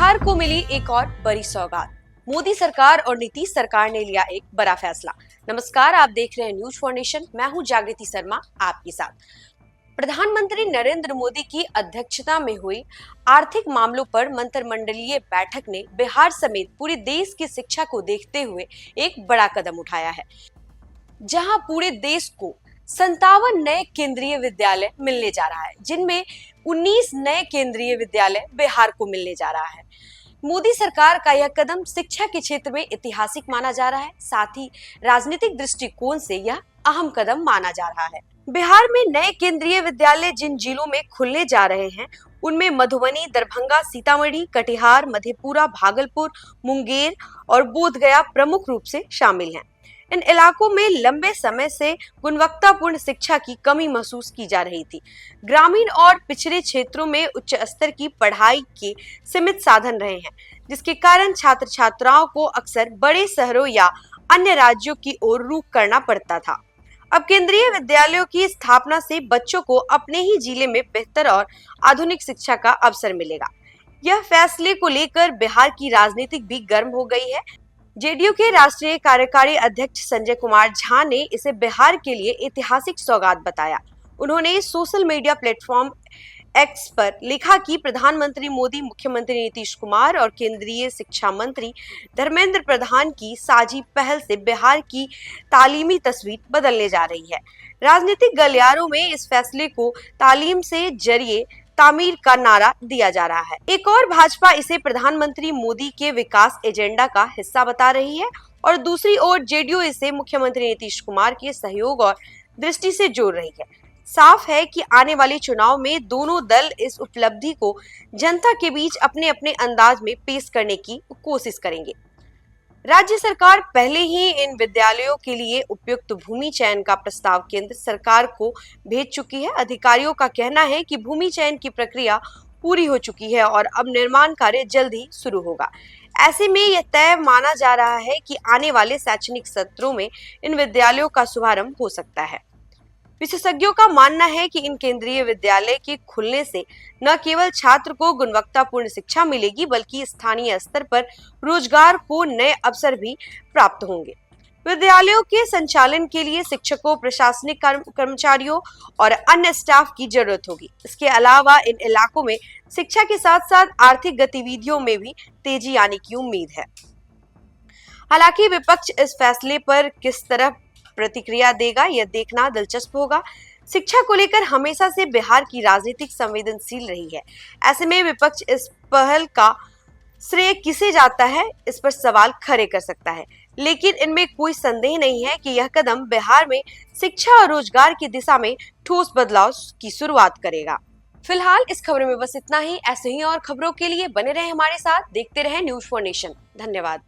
बिहार को मिली एक और बड़ी सौगात। मोदी सरकार और नीतीश सरकार ने लिया एक बड़ा फैसला। नमस्कार, आप देख रहे हैं न्यूज फॉर नेशन। मैं हूं जागृति शर्मा आपके साथ। प्रधानमंत्री नरेंद्र मोदी की अध्यक्षता में हुई आर्थिक मामलों पर मंत्रिमंडलीय बैठक ने बिहार समेत पूरे देश की शिक्षा को देखते हुए एक बड़ा कदम उठाया है, जहां पूरे देश को 57 नए केंद्रीय विद्यालय मिलने जा रहा है, जिनमें 19 नए केंद्रीय विद्यालय बिहार को मिलने जा रहा है। मोदी सरकार का यह कदम शिक्षा के क्षेत्र में ऐतिहासिक माना जा रहा है, साथ ही राजनीतिक दृष्टिकोण से यह अहम कदम माना जा रहा है। बिहार में नए केंद्रीय विद्यालय जिन जिलों में खुलने जा रहे हैं, उनमें मधुबनी, दरभंगा, सीतामढ़ी, कटिहार, मधेपुरा, भागलपुर, मुंगेर और बोधगया प्रमुख रूप से शामिल हैं। इन इलाकों में लंबे समय से गुणवत्तापूर्ण शिक्षा की कमी महसूस की जा रही थी। ग्रामीण और पिछड़े क्षेत्रों में उच्च स्तर की पढ़ाई के सीमित साधन रहे हैं, जिसके कारण छात्र छात्राओं को अक्सर बड़े शहरों या अन्य राज्यों की ओर रुख करना पड़ता था। अब केंद्रीय विद्यालयों की स्थापना से बच्चों को अपने ही जिले में बेहतर और आधुनिक शिक्षा का अवसर मिलेगा। यह फैसले को लेकर बिहार की राजनीति भी गर्म हो गई है। जेडीयू के राष्ट्रीय कार्यकारी अध्यक्ष संजय कुमार झा ने इसे बिहार के लिए ऐतिहासिक सौगात बताया। उन्होंने सोशल मीडिया प्लेटफॉर्म एक्स पर लिखा कि प्रधानमंत्री मोदी, मुख्यमंत्री नीतीश कुमार और केंद्रीय शिक्षा मंत्री धर्मेंद्र प्रधान की साझी पहल से बिहार की तालीमी तस्वीर बदलने जा रही है। राजनीतिक गलियारों में इस फैसले को तालीम से जरिए तामीर का नारा दिया जा रहा है। एक और भाजपा इसे प्रधानमंत्री मोदी के विकास एजेंडा का हिस्सा बता रही है और दूसरी ओर जेडीयू इसे मुख्यमंत्री नीतीश कुमार के सहयोग और दृष्टि से जोड़ रही है। साफ है कि आने वाले चुनाव में दोनों दल इस उपलब्धि को जनता के बीच अपने अपने अंदाज में पेश करने की कोशिश करेंगे। राज्य सरकार पहले ही इन विद्यालयों के लिए उपयुक्त भूमि चयन का प्रस्ताव केंद्र सरकार को भेज चुकी है। अधिकारियों का कहना है कि भूमि चयन की प्रक्रिया पूरी हो चुकी है और अब निर्माण कार्य जल्द ही शुरू होगा। ऐसे में यह तय माना जा रहा है कि आने वाले शैक्षणिक सत्रों में इन विद्यालयों का शुभारंभ हो सकता है। विशेषज्ञों का मानना है कि इन केंद्रीय विद्यालय के खुलने से न केवल छात्र को गुणवत्तापूर्ण शिक्षा मिलेगी, बल्कि स्थानीय स्तर पर रोजगार को नए अवसर भी प्राप्त होंगे। विद्यालयों के संचालन के लिए शिक्षकों, प्रशासनिक कर्मचारियों और अन्य स्टाफ की जरूरत होगी। इसके अलावा इन इलाकों में शिक्षा के साथ साथ आर्थिक गतिविधियों में भी तेजी आने की उम्मीद है। हालांकि विपक्ष इस फैसले पर किस तरह प्रतिक्रिया देगा, यह देखना दिलचस्प होगा। शिक्षा को लेकर हमेशा से बिहार की राजनीतिक संवेदनशील रही है। ऐसे में विपक्ष इस पहल का श्रेय किसे जाता है, इस पर सवाल खड़े कर सकता है, लेकिन इनमें कोई संदेह नहीं है कि यह कदम बिहार में शिक्षा और रोजगार की दिशा में ठोस बदलाव की शुरुआत करेगा। फिलहाल इस खबर में बस इतना ही। ऐसे ही और खबरों के लिए बने रहे हमारे साथ, देखते रहे न्यूज फॉर नेशन। धन्यवाद।